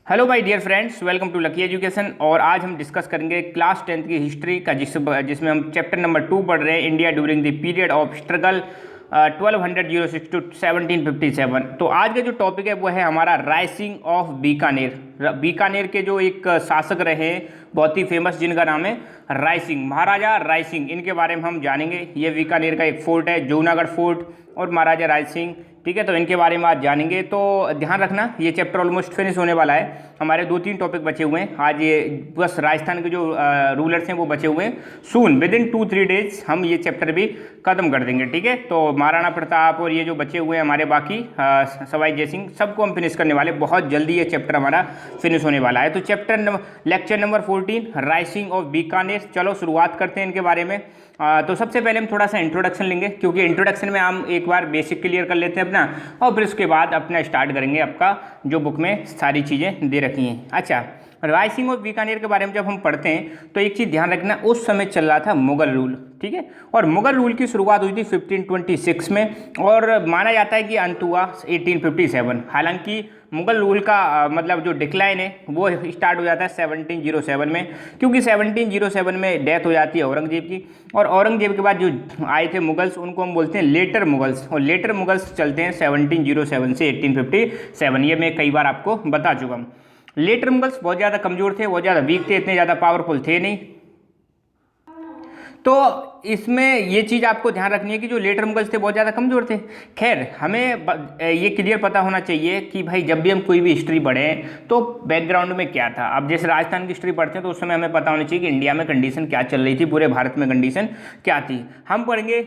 Hello my dear friends, welcome to Lucky Education. और आज हम डिस्कस करेंगे क्लास 10th की हिस्ट्री का, जिसमें हम चैप्टर नंबर 2 पढ़ रहे हैं, India during the period of struggle 1206 to 1757। तो आज का जो टॉपिक है वो है हमारा राइजिंग ऑफ बीकानेर। बीकानेर के जो एक शासक रहे बहुत ही फेमस, जिनका नाम है रायसिंह, महाराजा रायसिंह, इनके बारे में हम जानेंगे। ये बीकानेर का एक फोर्ट है, जूनागढ़ फोर्ट, और महाराजा रायसिंह, ठीक है। तो इनके बारे में आज जानेंगे। तो ध्यान रखना, ये चैप्टर ऑलमोस्ट फिनिश होने वाला है। हमारे 2-3 टॉपिक बचे हुए हैं आज। ये बस राजस्थान के जो रूलर्स हैं वो बचे हुए हैं। सून विद इन 2-3 डेज हम ये चैप्टर भी खत्म कर देंगे, ठीक है। तो महाराणा प्रताप और ये जो बचे हुए हैं हमारे बाकी सवाई जय सिंह, सबको हम फिनिश करने वाले। बहुत जल्दी ये चैप्टर हमारा फिनिश होने वाला है। तो lecture number 14, rising of Bikaner. चलो शुरुआत करते हैं इनके बारे में। तो सबसे पहले हम थोड़ा सा इंट्रोडक्शन लेंगे, क्योंकि इंट्रोडक्शन में हम एक बार बेसिक क्लियर कर लेते हैं अपना, और फिर उसके बाद अपना स्टार्ट करेंगे आपका जो बुक में सारी चीज़ें दे रखी हैं। अच्छा, राइजिंग ऑफ बीकानेर के बारे में जब हम पढ़ते हैं तो एक चीज़ ध्यान रखना, उस समय चल रहा था मुगल रूल, ठीक है। और मुगल रूल की शुरुआत हुई थी 1526 में, और माना जाता है कि अंत हुआ 1857। हालांकि मुगल रूल का मतलब जो डिक्लाइन है वो स्टार्ट हो जाता है 1707 में, क्योंकि 1707 में डेथ हो जाती है औरंगजेब की। और औरंगजेब के बाद जो आए थे मुगल्स, उनको हम बोलते हैं लेटर मुगल्स, और लेटर मुगल्स चलते हैं 1707 से 1857। ये मैं कई बार आपको बता चुका हूँ। लेटर मुगल्स बहुत ज़्यादा कमज़ोर थे, बहुत ज़्यादा वीक थे, इतने ज़्यादा पावरफुल थे नहीं। तो इसमें ये चीज़ आपको ध्यान रखनी है कि जो लेटर मुगल्स थे बहुत ज़्यादा कमज़ोर थे। खैर, हमें ये क्लियर पता होना चाहिए कि भाई जब भी हम कोई भी हिस्ट्री पढ़ें तो बैकग्राउंड में क्या था। अब जैसे राजस्थान की हिस्ट्री पढ़ते हैं तो उस समय हमें पता होना चाहिए कि इंडिया में कंडीशन क्या चल रही थी, पूरे भारत में कंडीशन क्या थी। हम पढ़ेंगे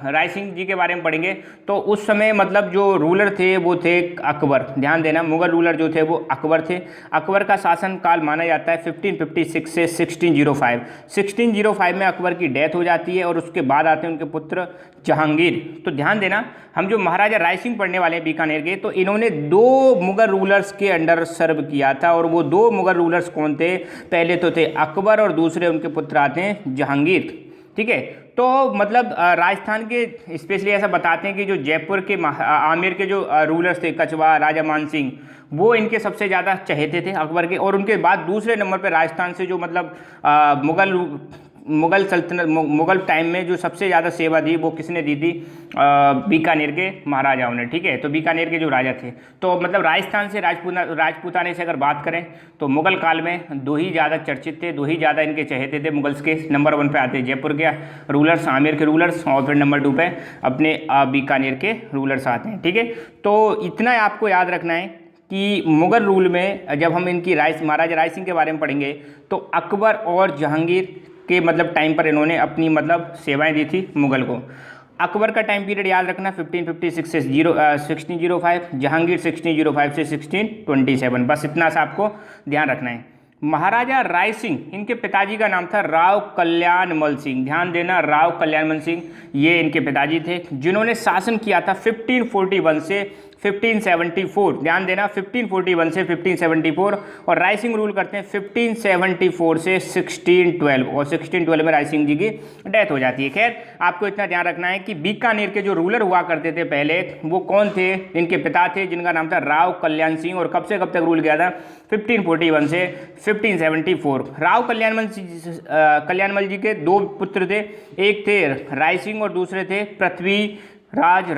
रायसिंह जी के बारे में पढ़ेंगे। तो उस समय मतलब जो रूलर थे वो थे अकबर। ध्यान देना, मुगल रूलर जो थे वो अकबर थे। अकबर का शासनकाल माना जाता है 1556 से 1605। 1605 में अकबर की डेथ हो जाती है, और उसके बाद आते हैं उनके पुत्र जहांगीर। तो ध्यान देना, हम जो महाराजा रायसिंह पढ़ने वाले हैं बीकानेर के, तो इन्होंने 2 मुगल रूलर्स के अंडर सर्व किया था। और वो 2 मुगल रूलर्स कौन थे? पहले तो थे अकबर, और दूसरे उनके पुत्र आते हैं जहांगीर, ठीक है। तो मतलब राजस्थान के स्पेशली ऐसा बताते हैं कि जो जयपुर के आमेर के जो रूलर्स थे, कछवा राजा मानसिंह, वो इनके सबसे ज़्यादा चहेते थे अकबर के। और उनके बाद दूसरे नंबर पर राजस्थान से जो मतलब मुगल सल्तनत, मुगल टाइम में जो सबसे ज़्यादा सेवा दी वो किसने दी थी? बीकानेर के महाराजाओं ने, ठीक है। तो बीकानेर के जो राजा थे, तो मतलब राजस्थान से राजपूताने से अगर बात करें तो मुगल काल में 2 ही ज़्यादा चर्चित थे, 2 ही ज़्यादा इनके चहेते थे मुगल्स के। नंबर 1 पे आते हैं जयपुर के रूलर्स, आमेर के रूलर्स, और फिर नंबर 2 पे अपने बीकानेर के रूलर्स आते हैं, ठीक है। तो इतना आपको याद रखना है कि मुगल रूल में जब हम इनकी महाराजा रायसिंह के बारे में पढ़ेंगे तो अकबर और जहांगीर के मतलब टाइम पर इन्होंने अपनी मतलब सेवाएं दी थी मुगल को। अकबर का टाइम पीरियड याद रखना 1556 से 1605, जहांगीर 1605 से 1627। बस इतना सा आपको ध्यान रखना है। महाराजा रायसिंह, इनके पिताजी का नाम था राव कल्याणमल सिंह। ध्यान देना, राव कल्याणमल सिंह ये इनके पिताजी थे, जिन्होंने शासन किया था 1541 से 1574। ध्यान देना, 1541 से 1574। और रायसिंह रूल करते हैं 1574 से 1612, और 1612 में रायसिंह जी की डेथ हो जाती है। खैर, आपको इतना ध्यान रखना है कि बीकानेर के जो रूलर हुआ करते थे पहले, वो कौन थे? इनके पिता थे, जिनका नाम था राव कल्याण सिंह। और कब से कब तक रूल किया था? 1541 से 1574। राव कल्याणमल जी के 2 पुत्र थे, एक थे रायसिंह और दूसरे थे पृथ्वीराज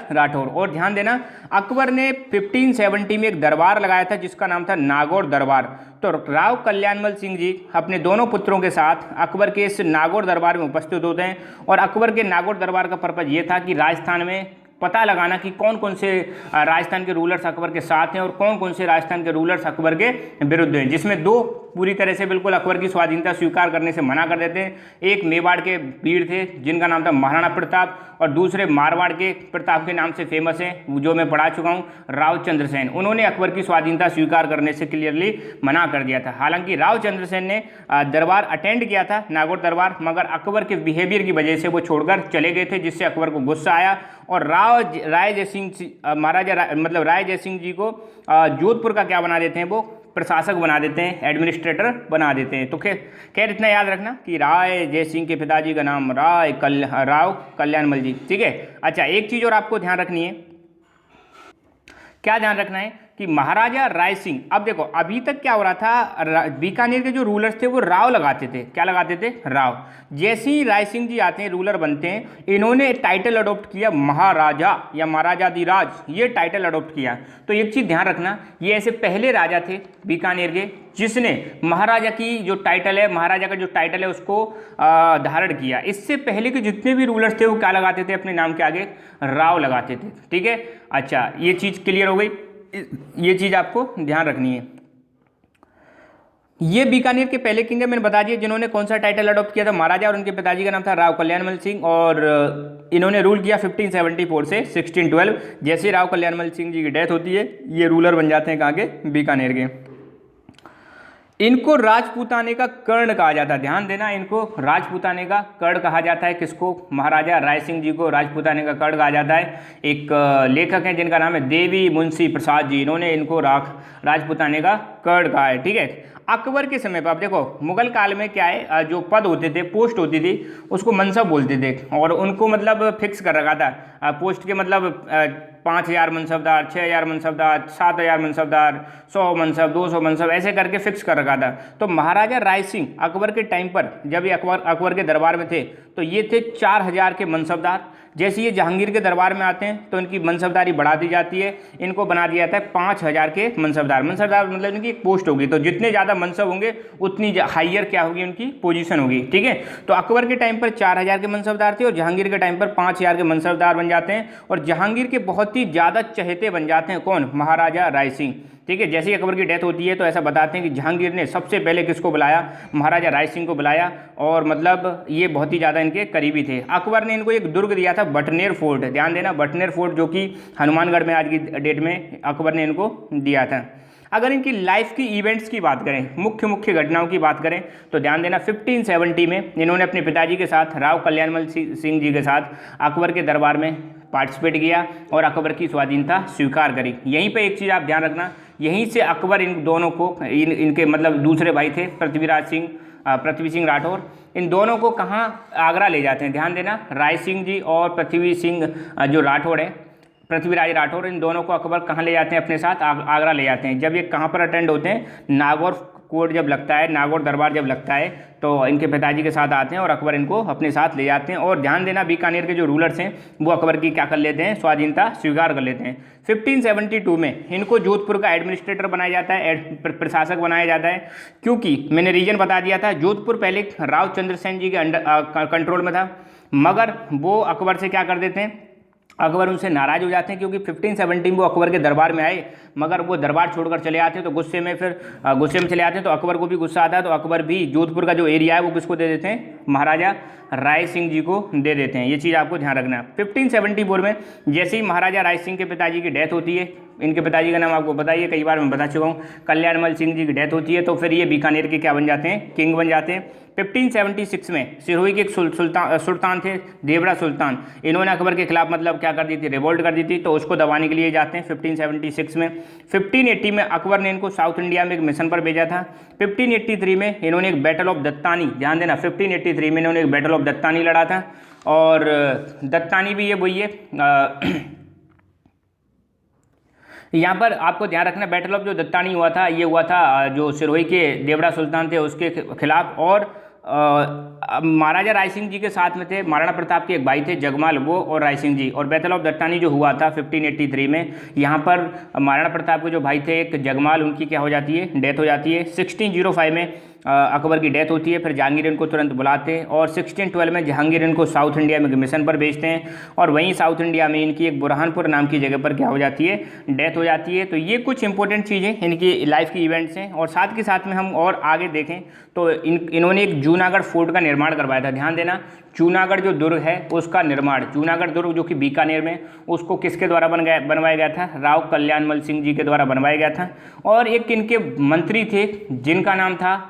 राठौर। और ध्यान देना, अकबर ने 1570 में एक दरबार लगाया था जिसका नाम था नागौर दरबार। तो राव कल्याणमल सिंह जी अपने दोनों पुत्रों के साथ अकबर के इस नागौर दरबार में उपस्थित होते हैं। और अकबर के नागौर दरबार का पर्पज ये था कि राजस्थान में पता लगाना कि कौन कौन से राजस्थान के रूलर्स अकबर के साथ हैं और कौन कौन से राजस्थान के रूलर्स अकबर के विरुद्ध हैं, जिसमें 2 पूरी तरह से बिल्कुल अकबर की स्वाधीनता स्वीकार करने से मना कर देते हैं। एक मेवाड़ के वीर थे जिनका नाम था महाराणा प्रताप, और दूसरे मारवाड़ के प्रताप के नाम से फेमस हैं, जो मैं पढ़ा चुका हूँ, राव चंद्रसेन। उन्होंने अकबर की स्वाधीनता स्वीकार करने से क्लियरली मना कर दिया था। हालांकि राव चंद्रसेन ने दरबार अटेंड किया था, नागौर दरबार, मगर अकबर के बिहेवियर की वजह से वो छोड़कर चले गए थे, जिससे अकबर को गुस्सा आया। और राय जय सिंह जी को जोधपुर का क्या बना देते हैं? वो प्रशासक बना देते हैं, एडमिनिस्ट्रेटर बना देते हैं। तो खैर इतना याद रखना कि राय जय सिंह के पिताजी का नाम राव कल्याणमल जी, ठीक है। अच्छा, एक चीज़ और आपको ध्यान रखनी है, क्या ध्यान रखना है कि महाराजा राय सिंह, अब देखो अभी तक क्या हो रहा था, बीकानेर के जो रूलर्स थे वो राव लगाते थे, क्या लगाते थे, राव। जैसे ही राय सिंह जी आते हैं, रूलर बनते हैं, इन्होंने टाइटल अडॉप्ट किया महाराजा या महाराजाधिराज, ये टाइटल अडॉप्ट किया। तो एक चीज़ ध्यान रखना, ये ऐसे पहले राजा थे बीकानेर के जिसने महाराजा की जो टाइटल है, महाराजा का जो टाइटल है उसको धारण किया। इससे पहले के जितने भी रूलर्स थे वो क्या लगाते थे अपने नाम के आगे, राव लगाते थे। ठीक है, अच्छा ये चीज़ क्लियर हो गई, ये चीज़ आपको ध्यान रखनी है। ये बीकानेर के पहले किंग है, मैंने बता दिया जिन्होंने कौन सा टाइटल अडॉप्ट किया था, महाराजा, और उनके पिताजी का नाम था राव कल्याणमल सिंह, और इन्होंने रूल किया 1574 से 1612। जैसे राव कल्याणमल सिंह जी की डेथ होती है, ये रूलर बन जाते हैं कहाँ के, बीकानेर के। इनको राजपूताने का कर्ण कहा जाता है, ध्यान देना, इनको राजपूताने का कर्ण कहा जाता है। किसको, महाराजा राय सिंह जी को राजपूताने का कर्ण कहा जाता है। एक लेखक हैं जिनका नाम है देवी मुंशी प्रसाद जी, इन्होंने इनको राजपूताने का कर्ण कहा है। ठीक है, अकबर के समय पर आप देखो, मुगल काल में क्या है, जो पद होते थे, पोस्ट होती थी, उसको मनसब बोलते थे, और उनको मतलब फिक्स कर रखा था पोस्ट के, मतलब 5000 मनसबदार, 6000 मनसबदार, 7000 मनसबदार, 100 मनसब, 200 मनसब, ऐसे करके फिक्स कर रखा था। तो महाराजा राय सिंह अकबर के टाइम पर, जब ये अकबर के दरबार में थे, तो ये थे 4000 के मनसबदार। जैसे ये जहांगीर के दरबार में आते हैं तो इनकी मनसबदारी बढ़ा दी जाती है, इनको बना दिया जाता है 5000 के मनसबदार। मनसबदार मतलब इनकी एक पोस्ट होगी, तो जितने ज़्यादा मनसब होंगे उतनी हाइयर क्या होगी, उनकी पोजीशन होगी। ठीक है, तो अकबर के टाइम पर 4000 के मनसबदार थे और जहांगीर के टाइम पर 5000 के मनसबदार बन जाते हैं, और जहांगीर के बहुत ही ज़्यादा चहेते बन जाते हैं। कौन, महाराजा राय सिंह। ठीक है, जैसे ही अकबर की डेथ होती है तो ऐसा बताते हैं कि जहांगीर ने सबसे पहले किसको बुलाया, महाराजा राय सिंह को बुलाया, और मतलब ये बहुत ही ज़्यादा इनके करीबी थे। अकबर ने इनको एक दुर्ग दिया था, बटनेर फोर्ट, ध्यान देना, बटनेर फोर्ट, जो कि हनुमानगढ़ में आज की डेट में अकबर ने इनको दिया था। अगर इनकी लाइफ की इवेंट्स की बात करें, मुख्य मुख्य घटनाओं की बात करें, तो ध्यान देना 1570 में इन्होंने अपने पिताजी के साथ, राव कल्याणमल सिंह जी के साथ अकबर के दरबार में पार्टिसिपेट किया और अकबर की स्वाधीनता स्वीकार करी। यहीं पे एक चीज़ आप ध्यान रखना, यहीं से अकबर इन दोनों को, इनके मतलब दूसरे भाई थे पृथ्वी सिंह राठौर, इन दोनों को कहाँ, आगरा ले जाते हैं। ध्यान देना, राय सिंह जी और पृथ्वी सिंह जो राठौर है, पृथ्वीराज राठौर, इन दोनों को अकबर कहाँ ले जाते हैं अपने साथ, आगरा ले जाते हैं। जब ये कहाँ पर अटेंड होते हैं, नागौर कोर्ट जब लगता है, नागौर दरबार जब लगता है, तो इनके पिताजी के साथ आते हैं और अकबर इनको अपने साथ ले जाते हैं। और ध्यान देना, बीकानेर के जो रूलर्स हैं वो अकबर की क्या कर लेते हैं, स्वाधीनता स्वीकार कर लेते हैं। 1572 में इनको जोधपुर का एडमिनिस्ट्रेटर बनाया जाता है, प्रशासक बनाया जाता है, क्योंकि मैंने रीजन बता दिया था, जोधपुर पहले राव चंद्रसेन जी के कंट्रोल में था, मगर वो अकबर से क्या कर देते हैं, अकबर उनसे नाराज़ हो जाते हैं, क्योंकि 1570 में वो अकबर के दरबार में आए, मगर वो दरबार छोड़कर चले आते हैं, तो गुस्से में चले आते हैं, तो अकबर को भी गुस्सा आता है, तो अकबर भी जोधपुर का जो एरिया है वो किसको दे देते हैं, महाराजा राय सिंह जी को दे देते हैं। ये चीज़ आपको ध्यान रखना है। 1574 में जैसे ही महाराजा राय सिंह के पिताजी की डेथ होती है, इनके पिताजी का नाम आपको पता ही है, कई बार मैं बता चुका हूँ, कल्याणमल सिंह जी की डेथ होती है, तो फिर ये बीकानेर के क्या बन जाते हैं, किंग बन जाते हैं। 1576 में सिरोही के एक सुल्तान थे, देवड़ा सुल्तान, इन्होंने अकबर के खिलाफ मतलब क्या कर दी थी, रिवोल्ट कर दी थी, तो उसको दबाने के लिए जाते हैं 1576 में। 1580 में अकबर ने इनको साउथ इंडिया में एक मिशन पर भेजा था। 1583 में इन्होंने एक बैटल ऑफ दत्तानी, ध्यान देना 1583 में इन्होंने एक बैटल ऑफ दत्तानी लड़ा था, और दत्तानी भी ये वही है, यहाँ पर आपको ध्यान रखना, बैटल ऑफ जो दत्तानी हुआ था, ये हुआ था जो सिरोही के देवड़ा सुल्तान थे उसके खिलाफ, और महाराजा राय सिंह जी के साथ में थे महाराणा प्रताप के एक भाई थे जगमाल, वो और राय सिंह जी। और बैटल ऑफ दत्तानी जो हुआ था 1583 में, यहाँ पर महाराणा प्रताप के जो भाई थे एक जगमाल, उनकी क्या हो जाती है, डेथ हो जाती है। 1605 में अकबर की डेथ होती है, फिर जहांगीर इनको तुरंत बुलाते हैं, और 1612 में जहांगीर इनको साउथ इंडिया में मिशन पर भेजते हैं, और वहीं साउथ इंडिया में इनकी एक बुरहानपुर नाम की जगह पर क्या हो जाती है, डेथ हो जाती है। तो ये कुछ इंपॉर्टेंट चीज़ें इनकी लाइफ की इवेंट्स हैं। और साथ के साथ में हम और आगे देखें तो इन्होंने एक जूनागढ़ फोर्ट का निर्माण करवाया था। ध्यान देना, जूनागढ़ जो दुर्ग है उसका निर्माण, जूनागढ़ दुर्ग जो कि बीकानेर में, उसको किसके द्वारा बनवाया गया था, राव कल्याणमल सिंह जी के द्वारा बनवाया गया था। और एक इनके मंत्री थे जिनका नाम था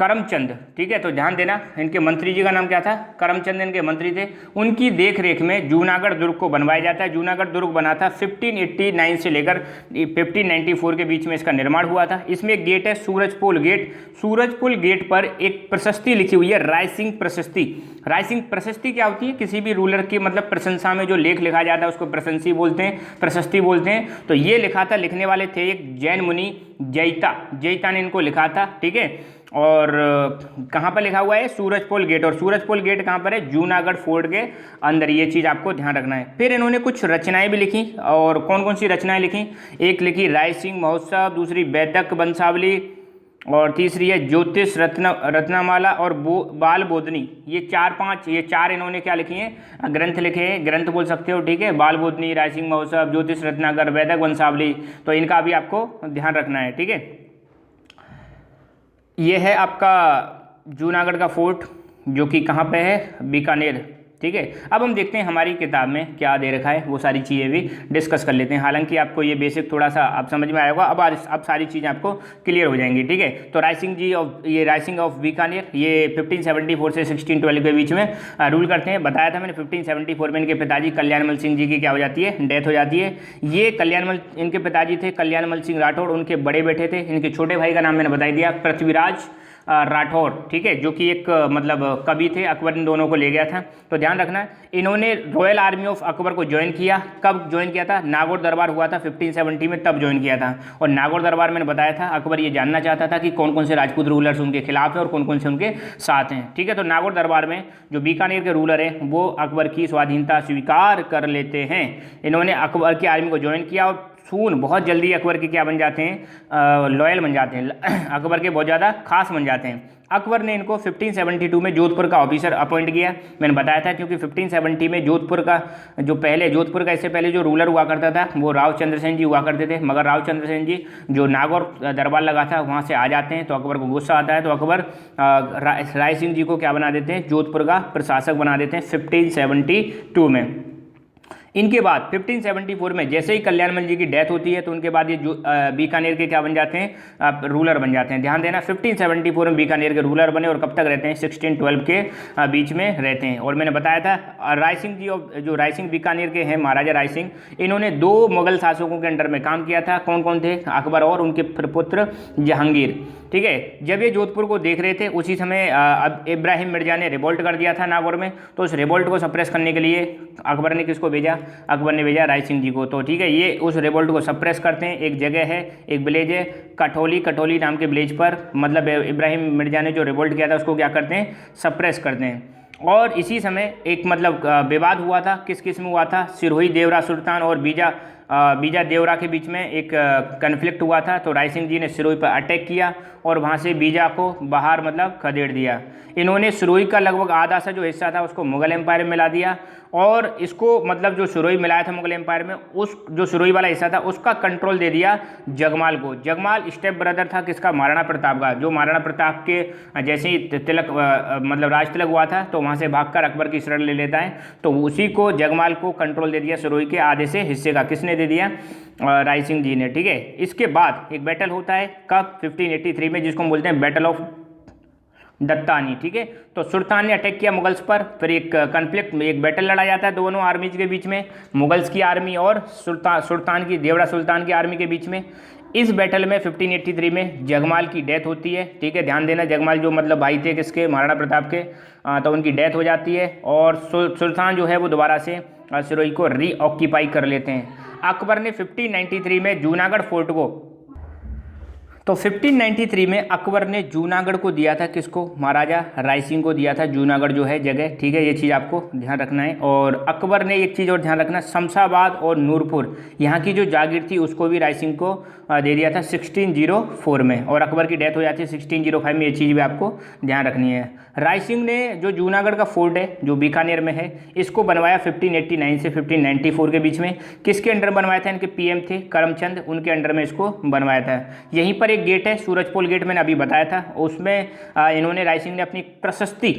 करमचंद, ठीक है। तो ध्यान देना, इनके मंत्री जी का नाम क्या था, करमचंद इनके मंत्री थे। उनकी देख रेख में जूनागढ़ दुर्ग को बनवाया जाता है। जूनागढ़ दुर्ग बना था 1589 से लेकर 1594 के बीच में इसका निर्माण हुआ था। इसमें एक गेट है सूरजपोल गेट। सूरजपोल गेट पर एक प्रशस्ति लिखी हुई है, रायसिंह प्रशस्ति। रायसिंह प्रशस्ति क्या होती है, किसी भी रूलर की मतलब प्रशंसा में जो लेख लिखा जाता है उसको प्रशंसी बोलते हैं, प्रशस्ति बोलते हैं। तो ये लिखा था, लिखने वाले थे एक जैन मुनि जैता ने इनको लिखा था, ठीक है। और कहाँ पर लिखा हुआ है, सूरजपोल गेट। और सूरजपोल गेट कहाँ पर है, जूनागढ़ फोर्ट के अंदर। ये चीज़ आपको ध्यान रखना है। फिर इन्होंने कुछ रचनाएं भी लिखी, और कौन कौन सी रचनाएं लिखी, एक लिखी रायसिंह महोत्सव, दूसरी वैदक वंशावली, और तीसरी है ज्योतिष रत्नमाला और बाल बोधनी। ये चार इन्होंने क्या लिखी हैं, ग्रंथ लिखे हैं, ग्रंथ बोल सकते हो, ठीक है। बाल बोधनी, रायसिंह महोत्सव, ज्योतिष रत्नाकर, वैदक वंशावली। तो इनका भी आपको ध्यान रखना है, ठीक है। ये है आपका जूनागढ़ का फोर्ट, जो कि कहाँ पे है, बीकानेर, ठीक है। अब हम देखते हैं हमारी किताब में क्या दे रखा है, वो सारी चीज़ें भी डिस्कस कर लेते हैं। हालांकि आपको ये बेसिक थोड़ा सा आप समझ में आएगा, अब सारी चीज़ें आपको क्लियर हो जाएंगी, ठीक है। तो रायसिंह ऑफ बीकानेर, ये 1574 से 1612 के बीच में रूल करते हैं। बताया था मैंने, 1574 में इनके पिताजी कल्याणमल सिंह जी की क्या हो जाती है, डेथ हो जाती है। ये इनके पिताजी थे कल्याणमल सिंह राठौड़, उनके बड़े बेटे थे। इनके छोटे भाई का नाम मैंने बता दिया, पृथ्वीराज राठौर, ठीक है, जो कि एक मतलब कवि थे। अकबर इन दोनों को ले गया था। तो ध्यान रखना, इन्होंने रॉयल आर्मी ऑफ अकबर को ज्वाइन किया। कब ज्वाइन किया था, नागौर दरबार हुआ था 1570 में, तब ज्वाइन किया था। और नागौर दरबार मैंने बताया था, अकबर ये जानना चाहता था कि कौन कौन से राजपूत रूलर्स उनके खिलाफ हैं और कौन कौन से उनके साथ हैं, ठीक है। तो नागौर दरबार में जो बीकानेर के रूलर हैं वो अकबर की स्वाधीनता स्वीकार कर लेते हैं। इन्होंने अकबर की आर्मी को ज्वाइन किया और बहुत जल्दी अकबर के क्या बन जाते हैं, लॉयल बन जाते हैं, अकबर के बहुत ज़्यादा खास बन जाते हैं। अकबर ने इनको 1572 में जोधपुर का ऑफिसर अपॉइंट किया। मैंने बताया था, क्योंकि 1570 में जोधपुर का इससे पहले जो रूलर हुआ करता था वो रावचंद्र सेन जी हुआ करते थे। मगर रावचंद्र सेन जी जो नागौर दरबार लगा था वहाँ से आ जाते हैं, तो अकबर को गुस्सा आता है। तो अकबर राय सिंह जी को क्या बना देते हैं, जोधपुर का प्रशासक बना देते हैं 1572 में। इनके बाद 1574 में जैसे ही कल्याणमल जी की डेथ होती है, तो उनके बाद ये जो बीकानेर के क्या बन जाते हैं, रूलर बन जाते हैं। ध्यान देना, 1574 में बीकानेर के रूलर बने और कब तक रहते हैं, 1612 के बीच में रहते हैं। और मैंने बताया था रायसिंह जी, जो रायसिंह बीकानेर के हैं, महाराजा रायसिंह, इन्होंने 2 मुगल शासकों के अंडर में काम किया था। कौन कौन थे, अकबर और उनके पुत्र जहांगीर, ठीक है। जब ये जोधपुर को देख रहे थे, उसी समय अब इब्राहिम मिर्जा ने रिवोल्ट कर दिया था नागौर में। तो उस रिवोल्ट को सप्रेस करने के लिए अकबर ने किसको भेजा, अकबर ने भेजा राय सिंह जी को। तो ठीक है, ये उस रिवोल्ट को सप्रेस करते हैं। एक जगह है, एक विलेज है कठौली नाम के विलेज पर, मतलब इब्राहिम मिर्जा ने जो रिवोल्ट किया था उसको क्या करते हैं, सप्रेस करते हैं। और इसी समय एक मतलब विवाद हुआ था, किस में हुआ था, सिरोही देवरा सुल्तान और बीजा देवरा के बीच में एक कन्फ्लिक्ट हुआ था। तो राय सिंह जी ने सिरोही पर अटैक किया और वहाँ से बीजा को बाहर मतलब खदेड़ दिया। इन्होंने सिरोही का लगभग आधा सा जो हिस्सा था उसको मुगल एम्पायर में मिला दिया, और इसको मतलब जो सिरोही मिलाया था मुगल एम्पायर में, उस जो सिरोही वाला हिस्सा था उसका कंट्रोल दे दिया जगमाल को। जगमाल स्टेप ब्रदर था किसका, महाराणा प्रताप का। जो महाराणा प्रताप के जैसे ही तिलक मतलब राज तिलक हुआ था, तो वहाँ से भागकर अकबर की शरण ले लेता है। तो उसी को जगमाल को कंट्रोल दे दिया सिरोही के आधे से हिस्से का। किसने दे दिया, राय सिंह जी ने, ठीक है। इसके बाद एक बैटल होता है कब, 1583 में, जिसको हम बोलते हैं बैटल ऑफ दत्तानी, ठीक है। तो सुल्तान ने अटैक किया मुगल्स पर, फिर एक कन्फ्लिक्ट में एक बैटल लड़ा जाता है दोनों आर्मीज के बीच में, मुगल्स की आर्मी और सुल्तान की देवरा सुल्तान की आर्मी के बीच में। इस बैटल में 1583 में जगमाल की डेथ होती है, ठीक है। ध्यान देना, जगमाल जो मतलब भाई थे किसके, महाराणा प्रताप के, तो उनकी डेथ हो जाती है। और सुल्तान जो है वो दोबारा से सिरोही को रीऑक्यूपाई कर लेते हैं। अकबर ने 1593 में जूनागढ़ फोर्ट को, तो 1593 में अकबर ने जूनागढ़ को दिया था, किसको, महाराजा राय सिंह को दिया था जूनागढ़ जो है जगह, ठीक है। ये चीज़ आपको ध्यान रखना है। और अकबर ने एक चीज़ और ध्यान रखना, शमशाबाद और नूरपुर यहाँ की जो जागीर थी उसको भी राय सिंह को दे दिया था 1604 में, और अकबर की डेथ हो जाती है 1605 में। ये चीज़ भी आपको ध्यान रखनी है। राय सिंह ने जो जूनागढ़ का फोर्ट है जो बीकानेर में है, इसको बनवाया 1589 से 1594 के बीच में। किसके अंडर बनवाया था, इनके पीएम थे करमचंद, उनके अंडर में इसको बनवाया था। यहीं पर एक गेट है सूरजपोल गेट, मैंने अभी बताया था, उसमें इन्होंने राय सिंह ने अपनी प्रशस्ति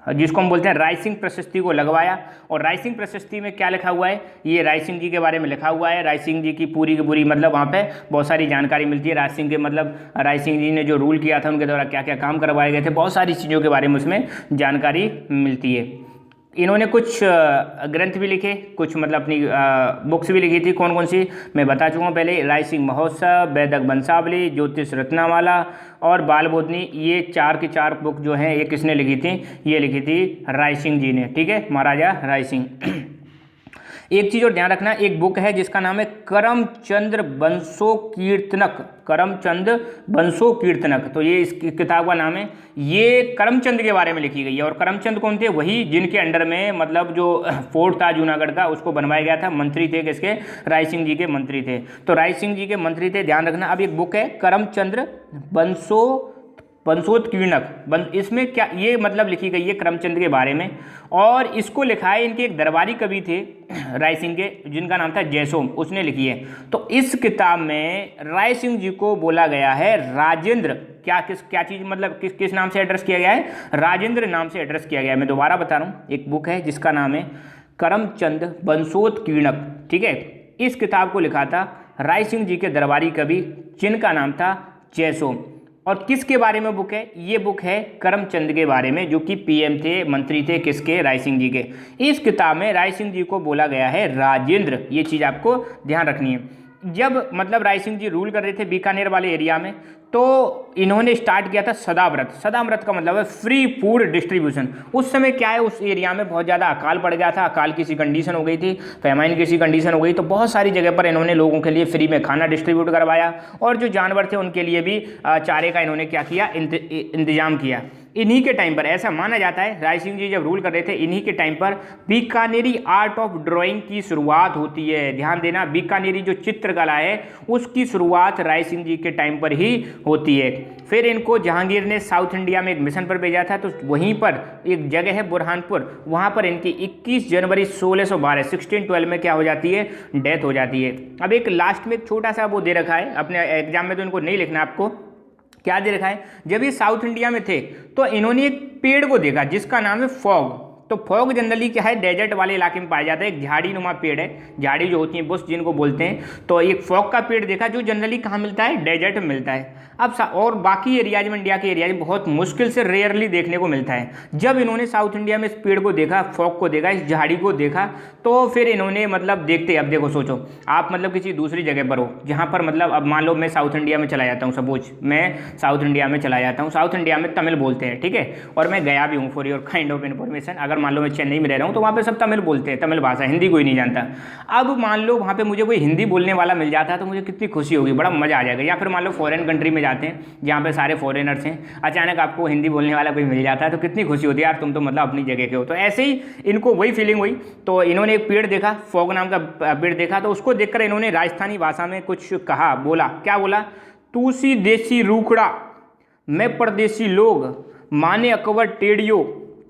जिसको हम बोलते हैं राय सिंह प्रशस्ति को लगवाया। और राय सिंह प्रशस्ति में क्या लिखा हुआ है, ये राय सिंह जी के बारे में लिखा हुआ है। राय सिंह जी की पूरी मतलब वहाँ पे बहुत सारी जानकारी मिलती है। राय सिंह के मतलब राय सिंह जी ने जो रूल किया था उनके द्वारा क्या क्या काम करवाए गए थे, बहुत सारी चीज़ों के बारे में उसमें जानकारी मिलती है। इन्होंने कुछ ग्रंथ भी लिखे, कुछ मतलब अपनी बुक्स भी लिखी थी। कौन कौन सी मैं बता चुका हूँ पहले, राय सिंह महोत्सव, वैदिक वंशावली, ज्योतिष रत्नामाला और बाल बोधनी, ये 4 की 4 बुक जो हैं ये किसने लिखी थी, ये लिखी थी राय सिंह जी ने, ठीक है, महाराजा राय सिंह। एक चीज़ और ध्यान रखना, एक बुक है जिसका नाम है करमचंद्र बंसो कीर्तनक, करमचंद बंसो कीर्तनक, तो ये इस किताब का नाम है। ये करमचंद के बारे में लिखी गई है। और करमचंद कौन थे, वही जिनके अंडर में मतलब जो फोर्ट था जूनागढ़ का उसको बनवाया गया था, मंत्री थे किसके, राय सिंह जी के मंत्री थे। तो राय सिंह जी के मंत्री थे, ध्यान रखना। अब एक बुक है करमचंद्र बंसोत्कीर्णक, इसमें क्या ये मतलब लिखी गई है करमचंद के बारे में। और इसको लिखा है इनके एक दरबारी कवि थे राय सिंह के, जिनका नाम था जयसोम, उसने लिखी है। तो इस किताब में राय सिंह जी को बोला गया है राजेंद्र, क्या चीज़ मतलब किस नाम से एड्रेस किया गया है, राजेंद्र नाम से एड्रेस किया गया है। मैं दोबारा बता रहा हूँ, एक बुक है जिसका नाम है करमचंद बंसोत्कीर्णक, ठीक है। इस किताब को लिखा था राय सिंह जी के दरबारी कवि, जिनका नाम था जयसोम। और किसके बारे में बुक है, ये बुक है करमचंद के बारे में, जो कि पीएम थे, मंत्री थे किसके, राय सिंह जी के। इस किताब में राय सिंह जी को बोला गया है राजेंद्र, ये चीज़ आपको ध्यान रखनी है। जब मतलब राय सिंह जी रूल कर रहे थे बीकानेर वाले एरिया में, तो इन्होंने स्टार्ट किया था सदाव्रत। सदाव्रत का मतलब है फ्री फूड डिस्ट्रीब्यूशन। उस समय क्या है, उस एरिया में बहुत ज़्यादा अकाल पड़ गया था, अकाल की सी कंडीशन हो गई थी, फैमाइन की सी कंडीशन हो गई, तो बहुत सारी जगह पर इन्होंने लोगों के लिए फ्री में खाना डिस्ट्रीब्यूट करवाया। और जो जानवर थे उनके लिए भी चारे का इन्होंने क्या किया, इंतजाम किया। इन्हीं के टाइम पर ऐसा माना जाता है, राय सिंह जी जब रूल कर रहे थे, इन्हीं के टाइम पर बीकानेरी आर्ट ऑफ ड्राइंग की शुरुआत होती है। ध्यान देना, बीकानेरी जो चित्रकला है उसकी शुरुआत राय सिंह जी के टाइम पर ही होती है। फिर इनको जहांगीर ने साउथ इंडिया में एक मिशन पर भेजा था, तो वहीं पर एक जगह है बुरहानपुर, वहाँ पर इनकी 21 जनवरी 1612 में क्या हो जाती है, डेथ हो जाती है। अब एक लास्ट में एक छोटा सा वो दे रखा है, अपने एग्जाम में तो इनको नहीं लिखना, आपको क्या दे रखा है, जब ये साउथ इंडिया में थे तो इन्होंने एक पेड़ को देखा जिसका नाम है फॉग। तो फॉग जनरली क्या है, डेजर्ट वाले इलाके में पाया जाता है, एक झाड़ी नुमा पेड़ है, झाड़ी जो होती है बुश जिनको बोलते हैं। तो एक फॉग का पेड़ देखा जो जनरली कहाँ मिलता है, डेजर्ट में मिलता है। अब और बाकी एरियाज में, इंडिया के एरियाज में बहुत मुश्किल से रेयरली देखने को मिलता है। जब इन्होंने साउथ इंडिया में इस पेड़ को देखा, फॉग को देखा, इस झाड़ी को देखा, तो फिर इन्होंने मतलब देखते, अब देखो सोचो आप मतलब किसी दूसरी जगह पर हो जहाँ पर मतलब अब मान लो मैं साउथ इंडिया में चला जाता हूँ, सपोज मैं साउथ इंडिया में चला जाता हूँ, साउथ इंडिया में तमिल बोलते हैं, ठीक है, और मैं गया भी हूँ for your kind of information. अगर मान लो मैं चेन्नई में रह रहा हूँ तो वहाँ पे सब तमिल बोलते हैं, तमिल भाषा, हिंदी कोई नहीं जानता। अब मान लो वहाँ पे मुझे कोई हिंदी बोलने वाला मिल जाता है तो मुझे कितनी खुशी होगी, बड़ा मजा आ जाएगा। या फिर मान लो फॉरेन कंट्री में जाते हैं जहाँ पे सारे फॉरेनर्स हैं, अचानक आपको हिंदी बोलने वाला कोई मिल जाता है तो कितनी खुशी होती है, यार तुम तो मतलब अपनी जगह के हो। तो ऐसे ही इनको वही फीलिंग हुई, तो इन्होंने एक पेड़ देखा, फॉग नाम का पेड़ देखा, तो उसको देखकर इन्होंने राजस्थानी भाषा में कुछ कहा, बोला, क्या बोला, तू सी देसी रूखड़ा मैं परदेसी लोग, माने अकबर टेढ़ियो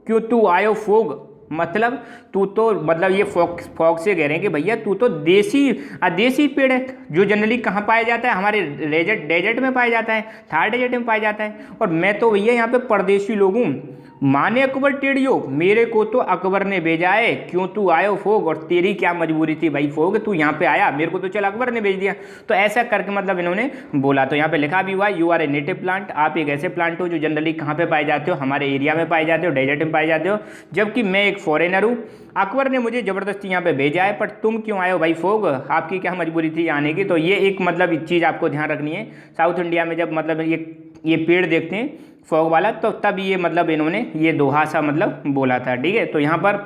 क्यों तू आयो फोग। मतलब तू तो मतलब ये फॉग से कह रहे हैं कि भैया तू तो देसी पेड़ है, जो जनरली कहाँ पाया जाता है, हमारे डेजर्ट में पाया जाता है, थार डेजर्ट में पाया जाता है, और मैं तो भैया यहाँ पे परदेसी लोग हूँ। माने अकबर टेढ़ियो, मेरे को तो अकबर ने भेजा है, क्यों तू आयो फोग, और तेरी क्या मजबूरी थी भाई फोग, तू यहाँ पे आया, मेरे को तो चल अकबर ने भेज दिया। तो ऐसा करके मतलब इन्होंने बोला। तो यहाँ पे लिखा भी हुआ, you are a native plant, आप एक ऐसे प्लांट हो जो जनरली कहाँ पे पाए जाते हो, हमारे एरिया में पाए जाते हो, डेजर्ट में पाए जाते हो, जबकि मैं एक फॉरेनर हूँ, अकबर ने मुझे ज़बरदस्ती यहाँ पे भेजा है, पर तुम क्यों आए हो भाई फोग, आपकी क्या मजबूरी थी आने की। तो ये एक मतलब चीज़ आपको ध्यान रखनी है, साउथ इंडिया में जब मतलब ये पेड़ देखते हैं फॉग वाला, तो तब ये मतलब इन्होंने ये दोहा सा मतलब बोला था, ठीक है। तो यहाँ पर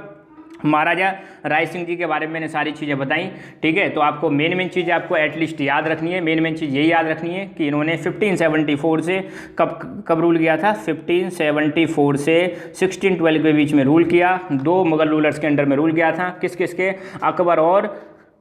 महाराजा राय सिंह जी के बारे में मैंने सारी चीज़ें बताई, ठीक है। तो आपको मेन चीज़ आपको एटलीस्ट याद रखनी है, मेन चीज़ यही याद रखनी है कि इन्होंने 1574 से कब रूल किया था, 1574 से 1612 के बीच में रूल किया। 2 मुगल रूलर्स के अंडर में रूल किया था, किस किस के, अकबर और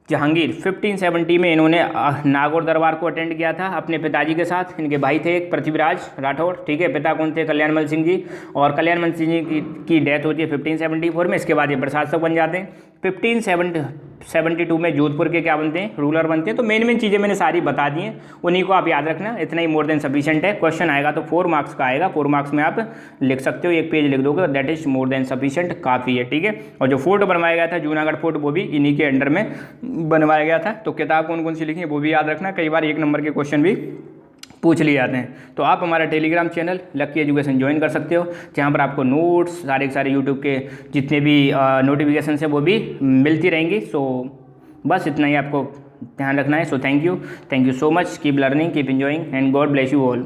जहांगीर 1570 में इन्होंने नागौर दरबार को अटेंड किया था अपने पिताजी के साथ। इनके भाई थे एक पृथ्वीराज राठौर, ठीक है। पिता कौन थे? कल्याणमल सिंह जी। और कल्याणमल सिंह जी की डेथ होती है 1574 में। इसके बाद ये प्रशासक बन जाते हैं। 1572 में जोधपुर के क्या बनते हैं? रूलर बनते हैं। तो मेन चीज़ें मैंने सारी बता दी हैं, उन्हीं को आप याद रखना, इतना ही मोर देन सफिशिएंट है। क्वेश्चन आएगा तो 4 मार्क्स का आएगा, 4 मार्क्स में आप लिख सकते हो, एक पेज लिख दोगे, that is more than sufficient, काफ़ी है, ठीक है। और जो फोर्ट बनवाया गया था जूनागढ़ फोर्ट, वो भी इन्हीं के अंडर में बनवाया गया था। तो किताब कौन कौन सी लिखी है वो भी याद रखना, कई बार 1 नंबर के क्वेश्चन भी पूछ लिए जाते हैं। तो आप हमारा Telegram channel lucky education join कर सकते हो, जहाँ पर आपको नोट्स सारे के सारे यूट्यूब के जितने भी नोटिफिकेशन है वो भी मिलती रहेंगी। सो बस इतना ही आपको ध्यान रखना है। So thank you so much, keep learning, keep enjoying and God bless you all.